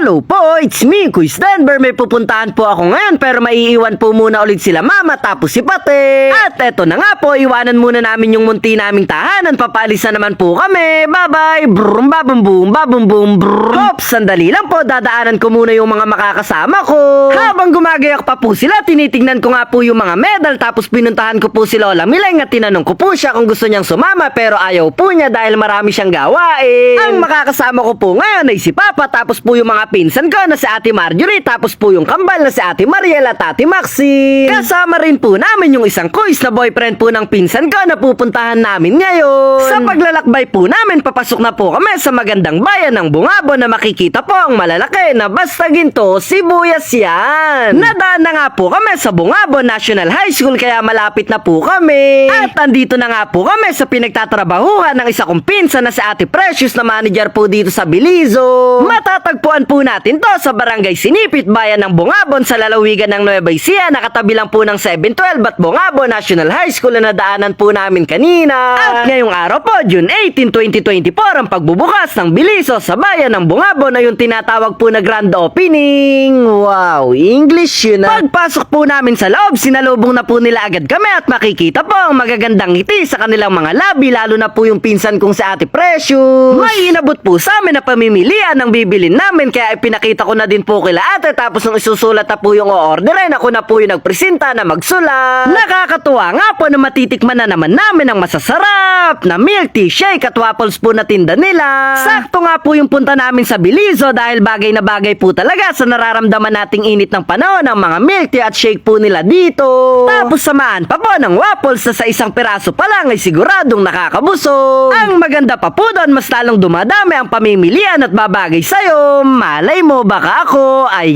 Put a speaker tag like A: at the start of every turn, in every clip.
A: Hello po, it's me, Kuis Denver. May pupuntahan po ako ngayon pero maiiwan po muna ulit sila mama tapos si Pate. At eto na nga po, iwanan muna namin yung munti naming tahanan. Papaalis na naman po kami. Bye-bye. Brum babum boom babum boom brum. Hops, sandali lang po. Dadaanan ko muna yung mga makakasama ko. Habang gumagayak pa po sila, tinitignan ko nga po yung mga medal. Tapos pinuntahan ko po si Lola Mileng at tinanong ko po siya kung gusto niyang sumama pero ayaw po niya dahil marami siyang gawain. Ang makakasama ko po ngayon ay si Papa, tapos po yung mga pinsan ko na si Ate Marjorie, tapos po yung kambal na si Ate Mariel at Ate Maxine. Kasama rin po namin yung isang Kuis na boyfriend po ng pinsan ko na pupuntahan namin ngayon. Sa paglalakbay po namin, papasok na po kami sa magandang bayan ng Bungabon na makikita po ang malalaki na basta ginto, sibuyas yan. Nadaan na nga po kami sa Bungabon National High School kaya malapit na po kami. At andito na nga po kami sa pinagtatrabahuhan ng isa kong pinsan na si Ate Precious na manager po dito sa Bilizo. Matatagpuan po natin to sa Barangay Sinipit, bayan ng Bungabon sa lalawigan ng Nueva Ecija. Nakatabi lang po ng 712 at Bungabon National High School na nadaanan po namin kanina. At ngayong araw po, June 18, 2024, ang pagbubukas ng Bilizo sa bayan ng Bungabon ay yung tinatawag po na grand opening. Wow, English yun ah. Pagpasok po namin sa loob, sinalubong na po nila agad kami at makikita po ang magagandang ngiti sa kanilang mga labi, lalo na po yung pinsan kong si Ate Precious. May inabot po sa amin na pamimilian ng bibilin namin kaya ipinakita ko na din po kila ate, tapos nung isusulat na po yung o-orderin, ako na po yung nagpresenta na magsulat. Nakakatuwa nga po na matitikman na naman namin ang masasarap na milk tea, shake at waffles po na tinda nila. Sakto nga po yung punta namin sa Bilizo dahil bagay na bagay po talaga sa nararamdaman nating init ng panahon ng mga milk tea at shake po nila dito. Tapos samahan pa po ng waffles na sa isang piraso pa lang ay siguradong nakakabusog. Ang maganda pa po doon, mas lalong dumadami ang pamimilian at babagay sa'yo. Malay mo baka ako ay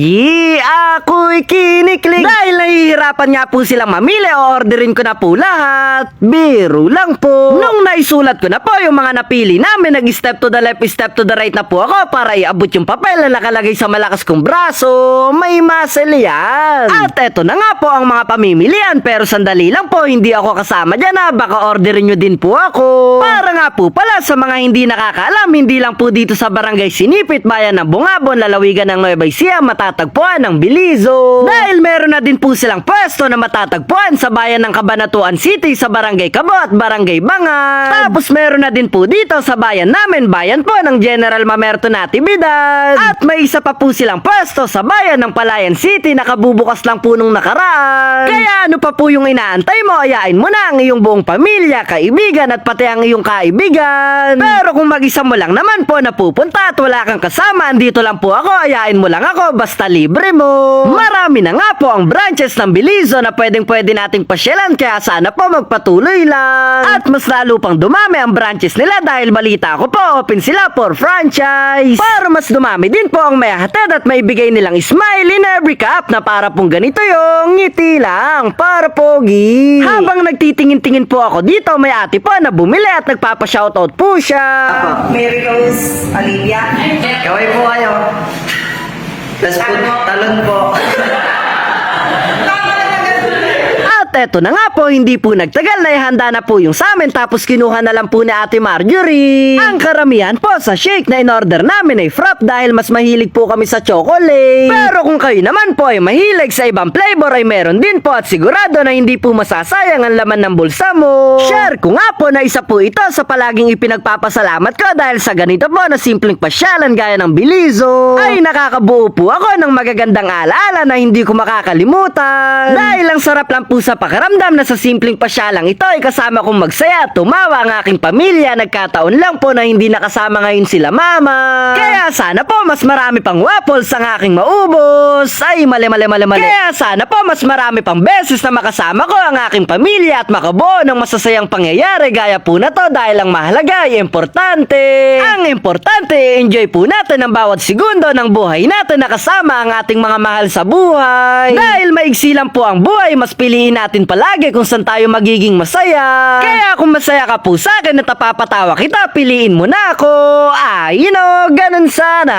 A: ako'y kiniklik. Dahil nahihirapan nga po silang mamili, o orderin ko na po lahat. Biro lang po. Nung naisulat ko na po yung mga napili namin, nag-step to the left, step to the right na po ako para iabot yung papel na nakalagay sa malakas kong braso. May muscle yan. At eto na nga po ang mga pamimilian, pero sandali lang po, hindi ako kasama dyan ha. Baka orderin nyo din po ako. Para nga po pala sa mga hindi nakakaalam, hindi lang po dito sa Barangay Sinipit, bayan ng Bungabon, lalawigan ng Nueva Ecija matatagpuan ng Bilizo. Dahil meron na din po silang pwesto na matatagpuan sa bayan ng Cabanatuan City sa Barangay Cabo at Barangay Bangag. Tapos meron na din po dito sa bayan namin, bayan po ng General Mamerto Natividad. At may isa pa po silang pwesto sa bayan ng Palayan City na kabubukas lang po nung nakaraan. Kaya ano pa po yung inaantay mo? Ayain mo na ang iyong buong pamilya, kaibigan at pati ang iyong kaibigan. Pero kung mag-isa mo lang naman po napupunta at wala kang kasama, andito lang po ako, ayain mo lang ako basta libre mo. Marami na nga po ang branches ng Bilizo na pwede nating pasyalan kaya sana po magpatuloy lang. At mas lalo pang dumami ang branches nila dahil balita ko po open sila for franchise. Para mas dumami din po ang may hatid at may bigay nilang smile in every cup na para pong ganito yung ngiti lang para pogi. Habang nagtitingin-tingin po ako dito, may ate po na bumili at nagpapa-shoutout po siya.
B: Mary Rose Olivia.
A: Kaway po kayo. Tapos po, talon po. At eto na nga po, hindi po nagtagal na ihanda na po yung sa amin, tapos kinuha na lang po ni Ate Marjorie. Ang karamihan po sa shake na in-order namin ay frap dahil mas mahilig po kami sa chocolate. Pero kung kayo naman po ay mahilig sa ibang flavor ay meron din po at sigurado na hindi po masasayang ang laman ng bulsa mo. Share ko nga po na isa po ito sa palaging ipinagpapasalamat ko dahil sa ganito po na simpleng pasyalan gaya ng Bilizo ay nakakabuo po ako ng magagandang alaala na hindi ko makakalimutan. Dahil ang sarap lang po sa pakiramdam na sa simpleng pasyalang ito ay kasama kong magsaya, tumawa ang aking pamilya. Nagkataon lang po na hindi nakasama ngayon sila mama. Kaya sana po mas marami pang waffles ang aking maubos. Ay mali. Kaya sana po mas marami pang beses na makasama ko ang aking pamilya at makabuo ng masasayang pangyayari gaya po na to dahil ang mahalaga ay importante. Ang importante, enjoy po natin ang bawat segundo ng buhay natin na kasama ang ating mga mahal sa buhay. Dahil maigsi lang po ang buhay, mas piliin natin palagi kung saan tayo magiging masaya. Kaya kung masaya ka po sa akin at napapatawa kita, piliin mo na ako. Ganun sana.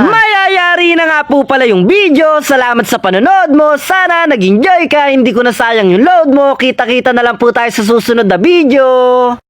A: Mayayari na nga po pala yung video. Salamat sa panonood mo. Sana nag-enjoy ka. Hindi ko na sayang yung load mo. Kita-kita na lang po tayo sa susunod na video.